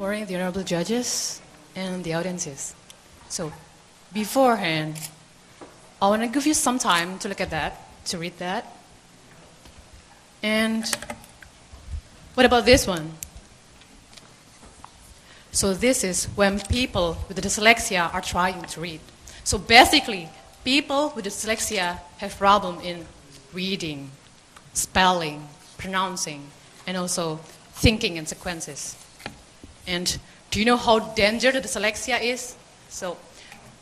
morning, the honorable judges and the audiences. So, beforehand, I want to give you some time to look at that, to read that. And what about this one? So this is when people with dyslexia are trying to read. So basically, people with dyslexia have problem in reading, spelling, pronouncing, and also thinking in sequences. And do you know how dangerous the dyslexia is? So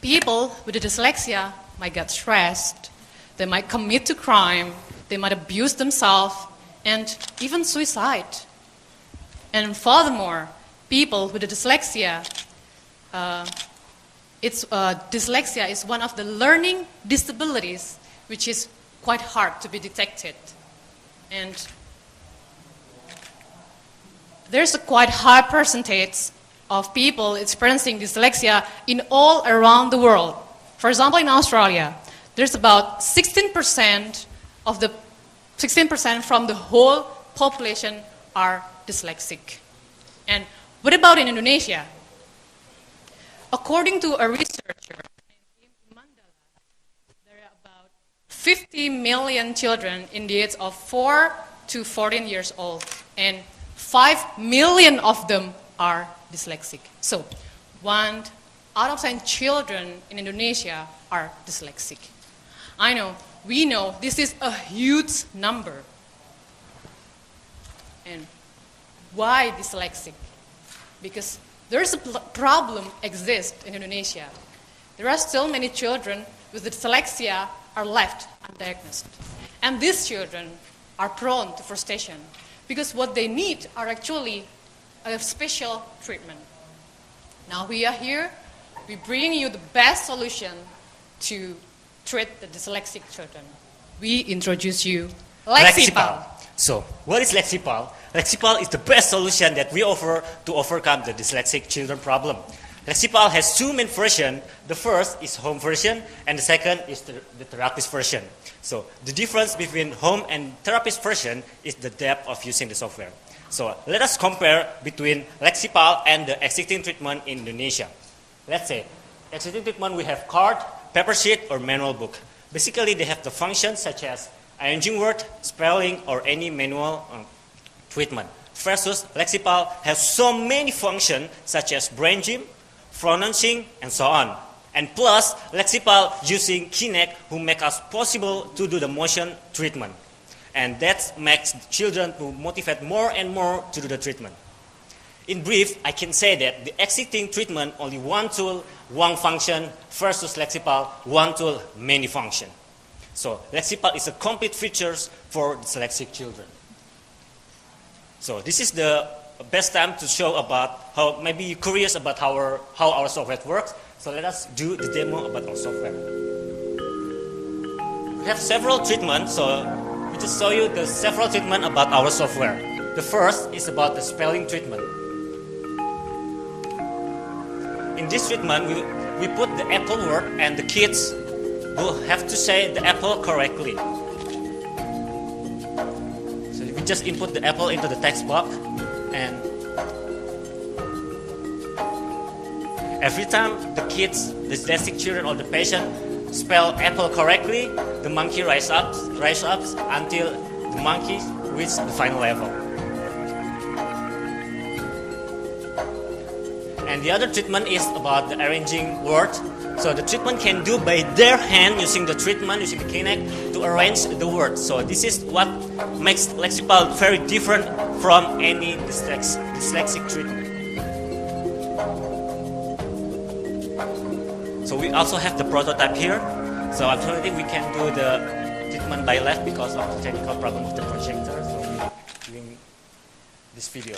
people with the dyslexia might get stressed, they might commit to crime, they might abuse themselves, and even suicide. And furthermore, people with the dyslexia, dyslexia is one of the learning disabilities which is quite hard to be detected. And there's a quite high percentage of people experiencing dyslexia in all around the world. For example, in Australia, there's about 16% from the whole population are dyslexic. And what about in Indonesia? According to a researcher named Mada, there are about 50 million children in the age of 4 to 14 years old, and 5 million of them are dyslexic. So, 1 out of 10 children in Indonesia are dyslexic. I know, we know this is a huge number. And why dyslexic? Because there's a problem exists in Indonesia. There are still many children with dyslexia are left undiagnosed. And these children are prone to frustration because what they need are actually a special treatment. Now we are here, we bring you the best solution to treat the dyslexic children. We introduce you LexiPal. So, what is LexiPal? LexiPal is the best solution that we offer to overcome the dyslexic children problem. LexiPal has 2 main versions. The first is home version, and the second is the therapist version. So, the difference between home and therapist version is the depth of using the software. So, let us compare between LexiPal and the existing treatment in Indonesia. Let's say, existing treatment we have card, paper sheet, or manual book. Basically, they have the functions such as arranging word, spelling, or any manual treatment. Versus LexiPal has so many functions such as brain gym, pronouncing, and so on. And plus, LexiPal using Kinect who make us possible to do the motion treatment. And that makes children to motivate more and more to do the treatment. In brief, I can say that the existing treatment only 1 tool, 1 function versus LexiPal 1 tool, many function. So LexiPal is a complete features for dyslexic children. So this is the best time to show about how maybe you're curious about how our software works. So let us do the demo about our software. We have several treatments, so we just show you the several treatment about our software. The first is about the spelling treatment. In this treatment, we put the apple word and the kids will have to say the apple correctly. So we just input the apple into the text box, and every time the kids, the dyslexic children or the patient spell apple correctly, the monkey rise up until the monkey reaches the final level. And the other treatment is about the arranging words. So the treatment can do by their hand using the treatment, using the Kinect to arrange the words. So this is what makes LexiPal very different from any dyslexic treatment. So we also have the prototype here. So unfortunately we can do the treatment by left because of the technical problem of the projector. So we're doing this video.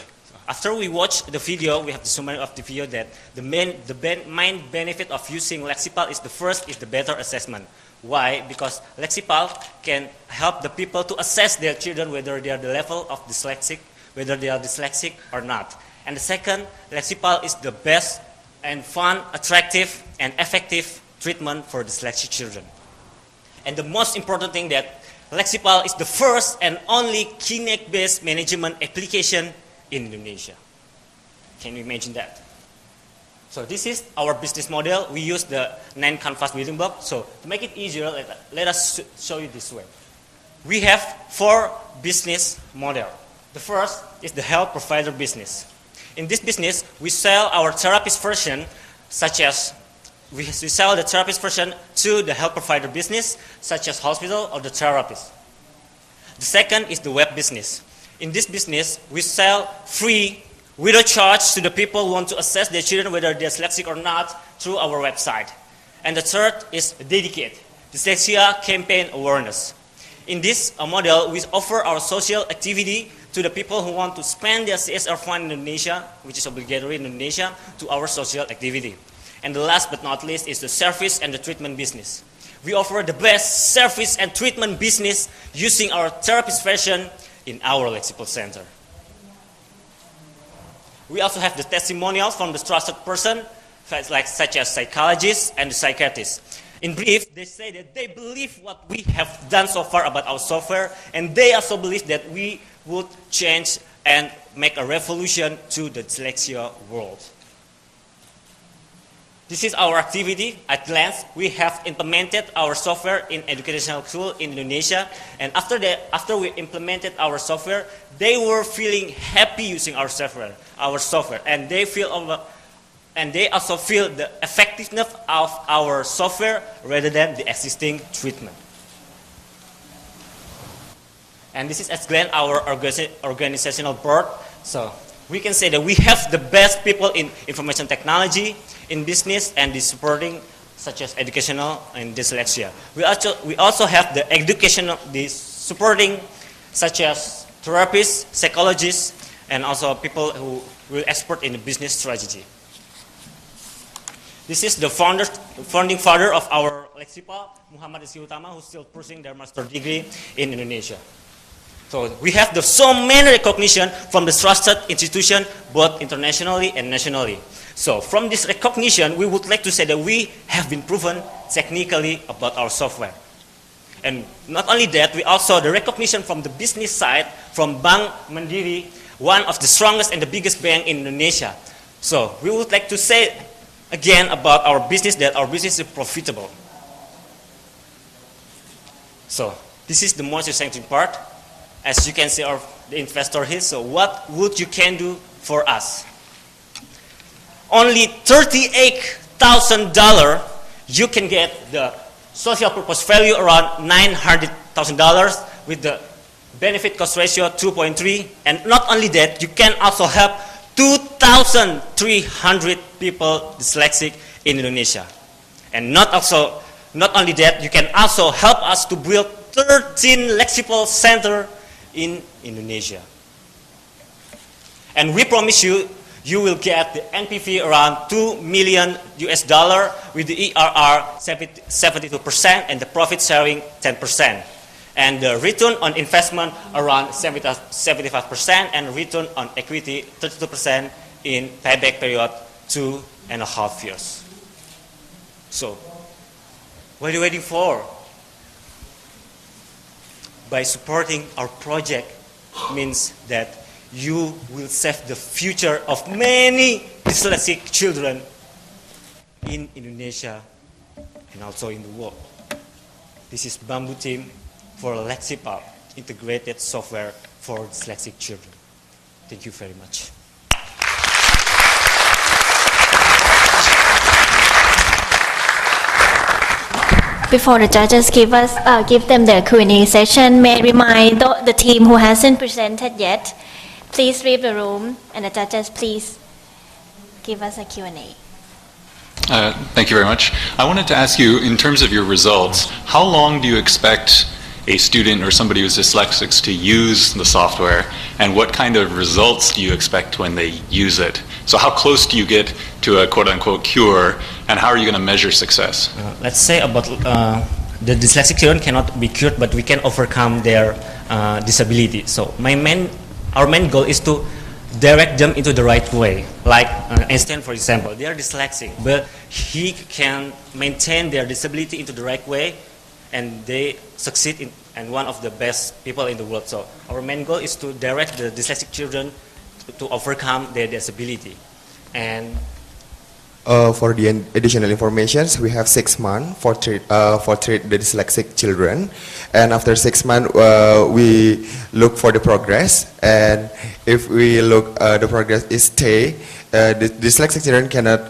After we watch the video, we have the summary of the video that the main benefit of using LexiPal is the first is the better assessment. Why? Because LexiPal can help the people to assess their children whether they are the level of dyslexic, whether they are dyslexic or not. And the second, LexiPal is the best and fun, attractive, and effective treatment for dyslexic children. And the most important thing that LexiPal is the first and only Kinect-based management application in Indonesia. Can you imagine that? So this is our business model. We use the 9 canvas building block. So to make it easier, let us show you this way. We have 4 business models. The first is the health provider business. In this business, we sell our therapist version, such as we sell the therapist version to the health provider business, such as hospital or the therapist. The second is the web business. In this business, we sell free, without charge, to the people who want to assess their children whether they're dyslexic or not through our website. And the third is dedicated, dyslexia campaign awareness. In this model, we offer our social activity to the people who want to spend their CSR fund in Indonesia, which is obligatory in Indonesia, to our social activity. And the last but not least is the service and the treatment business. We offer the best service and treatment business using our therapist version in our LexiPal Center. We also have the testimonials from the trusted person, such as psychologists and psychiatrists. In brief, they say that they believe what we have done so far about our software, and they also believe that we would change and make a revolution to the dyslexia world. This is our activity at glance. We have implemented our software in educational school in Indonesia, and after we implemented our software, they were feeling happy using our software, and they also feel the effectiveness of our software rather than the existing treatment. And this is at glance our organizational board. So we can say that we have the best people in information technology, in business, and the supporting, such as educational and dyslexia. We also have the supporting, such as therapists, psychologists, and also people who will expert in the business strategy. This is the founding father of our LexiPal, Muhammad Utama, who's still pursuing their master's degree in Indonesia. So we have so many recognition from the trusted institution, both internationally and nationally. So from this recognition, we would like to say that we have been proven technically about our software. And not only that, we also the recognition from the business side, from Bank Mandiri, one of the strongest and the biggest bank in Indonesia. So we would like to say again about our business, that our business is profitable. So this is the most exciting part. As you can see, the investor here. So what would you can do for us? Only $38,000, you can get the social purpose value around $900,000 with the benefit cost ratio 2.3. And not only that, you can also help 2,300 people dyslexic in Indonesia. And not only that, you can also help us to build 13 LexiPal Center in Indonesia. And we promise you, you will get the NPV around $2 million with the ERR 72% and the profit sharing 10%. And the return on investment around 75% and return on equity 32% in payback period 2.5 years. So, what are you waiting for? By supporting our project means that you will save the future of many dyslexic children in Indonesia and also in the world. This is Bamboo Team for LexiPal, integrated software for dyslexic children. Thank you very much. Before the judges give them the Q&A session, may I remind the team who hasn't presented yet, please leave the room, and the judges, please give us a Q&A. Thank you very much. I wanted to ask you, in terms of your results, how long do you expect a student or somebody who's dyslexic to use the software, and what kind of results do you expect when they use it? So how close do you get to a quote-unquote cure, and how are you going to measure success? Let's say about the dyslexic children cannot be cured, but we can overcome their disability. So our main goal is to direct them into the right way. Like Einstein, for example, they are dyslexic, but he can maintain their disability into the right way, and they succeed in one of the best people in the world. So our main goal is to direct the dyslexic children to overcome their disability. And for the additional information, we have 6 months for treat the dyslexic children, and after 6 months we look for the progress, and if we look the progress is stay, the dyslexic children cannot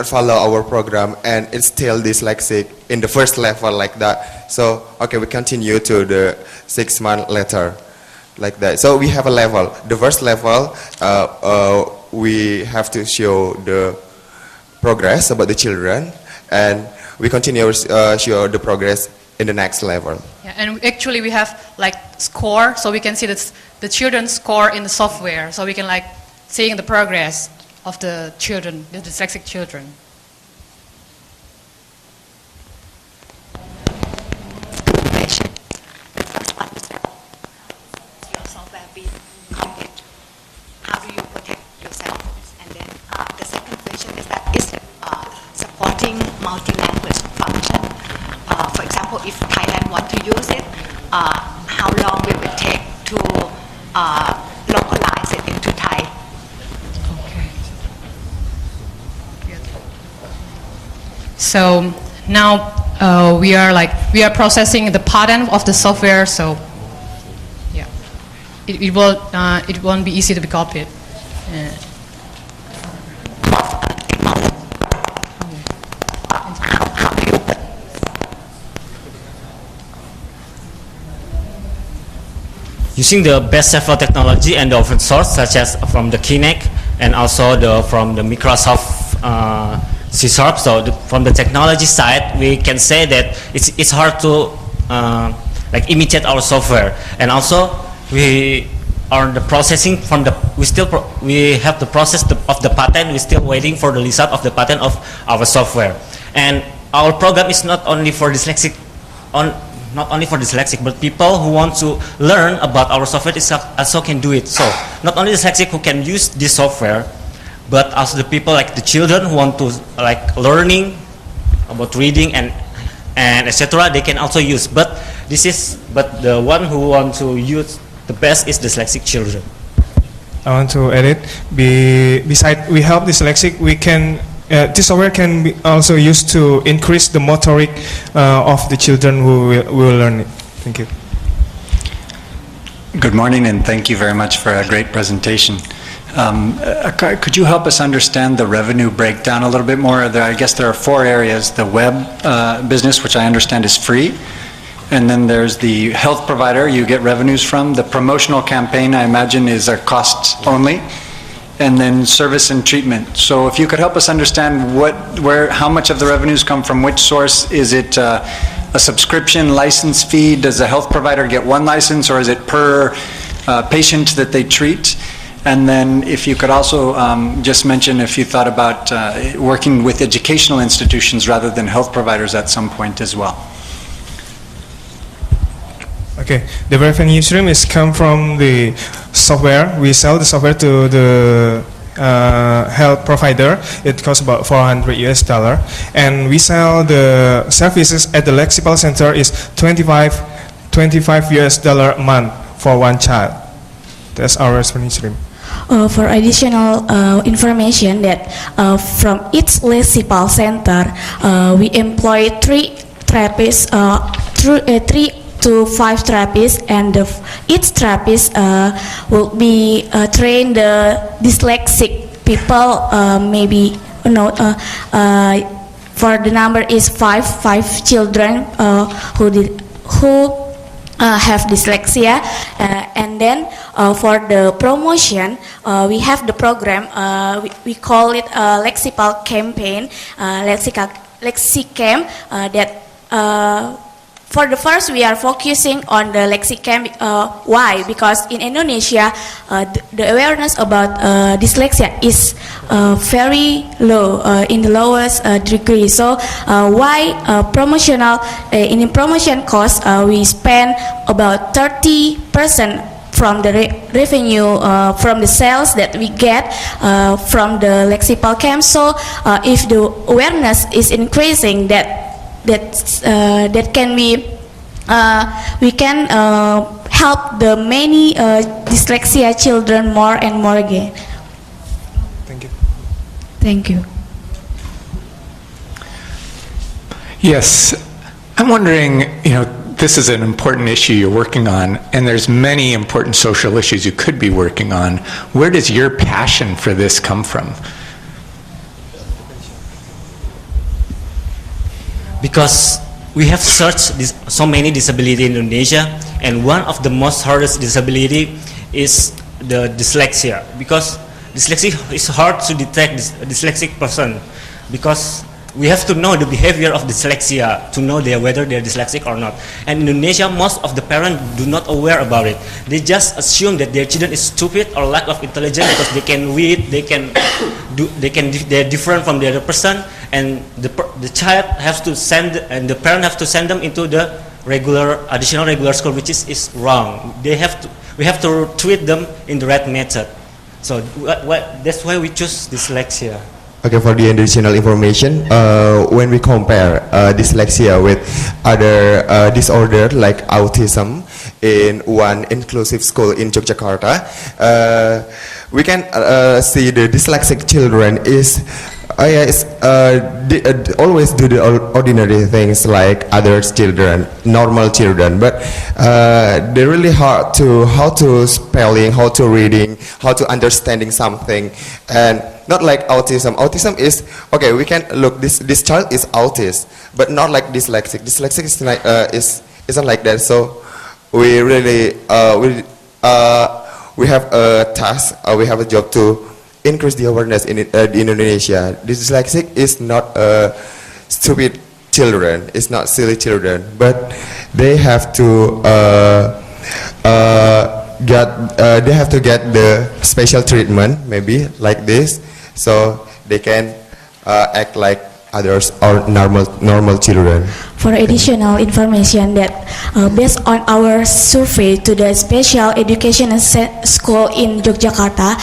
follow our program, and it's still dyslexic in the first level like that. So okay, we continue to the 6 months later like that. So we have a level. The first level we have to show the progress about the children, and we continue show the progress in the next level. Yeah, and actually we have like score, so we can see the children's score in the software, so we can like seeing the progress of the children, the dyslexic children. Your software be complete. How do you protect yourself? And then the second question is that is supporting multi-language function. For example, if Thailand want to use it, how long will it take to localize it into Thai? So now we are processing the pattern of the software. So yeah, it won't be easy to be copied. Using the best several technology and the open source, such as from the Kinect and also from the Microsoft C#. So from the technology side, we can say that it's hard to like imitate our software, and also we are the processing from the we have the process of the patent. We're still waiting for the result of the patent of our software, and our program is not only for dyslexic but people who want to learn about our software also can do it. So not only dyslexic who can use this software, but also the people like the children who want to like learning about reading and etc. They can also use. But the one who want to use the best is dyslexic children. I want to add it. Besides we help dyslexic, we can this software can be also used to increase the motoric of the children who will learn it. Thank you. Good morning, and thank you very much for a great presentation. Could you help us understand the revenue breakdown a little bit more? I guess there are 4 areas: the web business, which I understand is free, and then there's the health provider you get revenues from. The promotional campaign, I imagine, is a cost only, and then service and treatment. So if you could help us understand how much of the revenues come from which source. Is it a subscription license fee? Does the health provider get 1 license, or is it per patient that they treat? And then if you could also just mention if you thought about working with educational institutions rather than health providers at some point as well. Okay, the revenue stream is come from the software. We sell the software to the health provider. It costs about $400, and we sell the services at the LexiPal center is $25 a month for 1 child. That's our revenue stream. For additional information, that from each LexiPal center, we employ 3 therapists, 3 to 5 therapists, and each therapist will be train the dyslexic people. Maybe for the number is 5 children who have dyslexia, and then for the promotion, we have the program. We call it LexiPal campaign, LexiCamp. For the first, we are focusing on the LexiCamp. Why? Because in Indonesia, the awareness about dyslexia is very low, in the lowest degree. So why promotional? In promotion cost, we spend about 30% from the revenue from the sales that we get from the LexiPal camp. So if the awareness is increasing, that can be we can help the many dyslexia children more and more again. Thank you. Thank you. Yes, I'm wondering, this is an important issue you're working on, and there's many important social issues you could be working on. Where does your passion for this come from? Because we have searched so many disabilities in Indonesia, and one of the most hardest disability is the dyslexia. Because dyslexia is hard to detect a dyslexic person, because we have to know the behavior of dyslexia to know whether they're dyslexic or not. And in Indonesia, most of the parents do not aware about it. They just assume that their children is stupid or lack of intelligence because they can read, they're different from the other person, and the child has to send, and the parent have to send them into the additional regular school, which is wrong. We have to treat them in the right method. So that's why we choose dyslexia. Okay, for the additional information, when we compare dyslexia with other disorder like autism in one inclusive school in Yogyakarta, we can see the dyslexic children always do the ordinary things like other children, normal children, but they're really hard to how to spelling, how to reading, how to understanding something, and not like autism. Autism is okay. We can look this child is autist, but not like dyslexic. Dyslexic is like isn't like that. So we really we have a task. We have a job to increase the awareness in Indonesia. Dyslexic is not stupid children. It's not silly children, but they have to get the special treatment, maybe like this, so they can act like others or normal children. For additional information, that based on our survey to the special education school in Yogyakarta,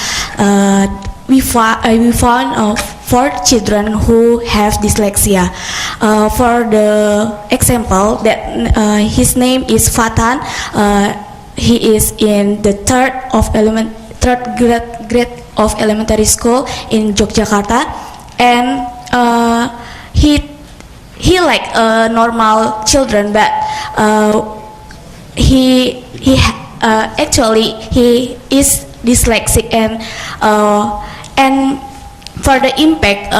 we found 4 children who have dyslexia. For the example, that his name is Fatan. He is in the third grade of elementary school in Yogyakarta, and he like normal children, but he actually he is dyslexic, and for the impact,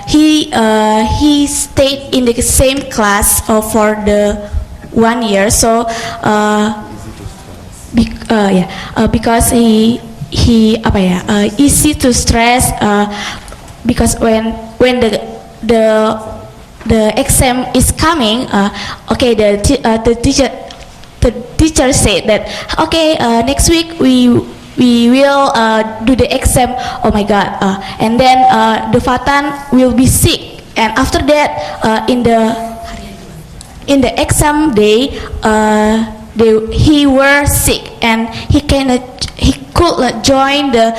he stayed in the same class for the 1 year. So because he easy to stress, because when the exam is coming, okay, the teacher said that okay, next week we will do the exam. Oh my God! And then the Fatan will be sick, and after that, in the exam day, he were sick, and he could join the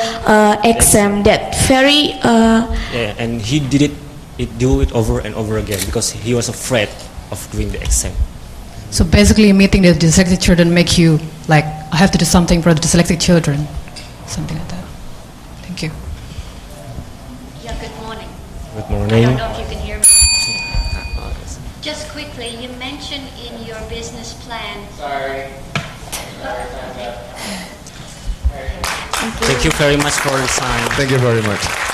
exam. That very and he do it over and over again because he was afraid of doing the exam. So basically, meeting the dyslexic children make you like, I have to do something for the dyslexic children, something like that. Thank you. Yeah, good morning. Good morning. I don't know if you can hear me. Just quickly, you mentioned in your business plan. Sorry. Thank you very much for your time. Thank you very much.